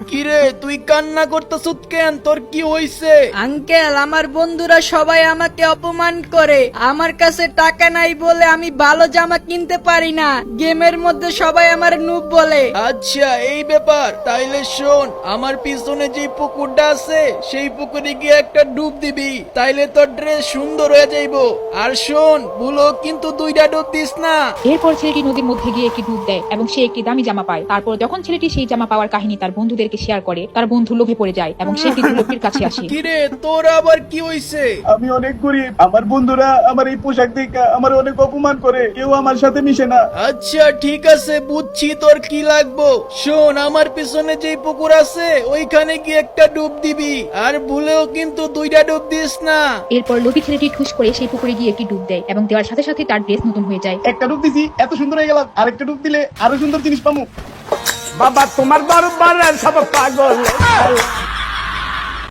কিরে তুই কান্না করতেছুত কেন? তোর কি হইছে? আঙ্কেল, আমার বন্ধুরা সবাই আমাকে অপমান করে। আমার কাছে টাকা নাই বলে আমি ভালো জামা কিনতে পারি না। গেমের মধ্যে সবাই আমার নুব বলে। আচ্ছা এই ব্যাপার, তাইলে শোন, আমার পিছনে যে পুকুরটা আছে সেই পুকুরে গিয়ে একটা ডুব দিবি, তাইলে তোর ড্রেস সুন্দর হয়ে যাইবো। আর শোন, ভুলো কিন্তু দুইটা ডুব দিস না। এরপর ছেলেটি নদীর মধ্যে গিয়ে একটি ডুব দেয় এবং সে একটি দামি জামা পায়। তারপর যখন ছেলেটি সেই জামা পাওয়ার কাহিনী তার বন্ধুদেরকে শেয়ার করে, তার বন্ধু লোভে পড়ে যায় এবং সে একটি লোকটির কাছে আসে। কিরে তোর আবার কি হইছে? আমি অনেক গরিব, আমার বন্ধুরা আমার এই পোশাক দেখে আমার অনেক অপমান করে, কেউ আমার সাথে মিশে না। আচ্ছা ঠিক আছে, বুঝছি তোর কি লাগবো। শোন, আমার পিছনে যে পুকুর আছে ওইখানে গিয়ে একটা ডুব দিবি, আর ভুলেও কিন্তু দুইটা ডুব দিস না। এরপর লোভী ছেলেটি ঠুস করে সেই পুকুরে গিয়ে একটি ডুব দেয় এবং দেওয়ার সাথে সাথে তার ড্রেস নতুন হয়ে যায়। একটা ডুব দিছি, এত সুন্দর হয়ে গেলাম, আরেকটা ডুব দিলে আরো সুন্দর জিনিস পাবো। বাবা তোমার দরবারে সব পাগল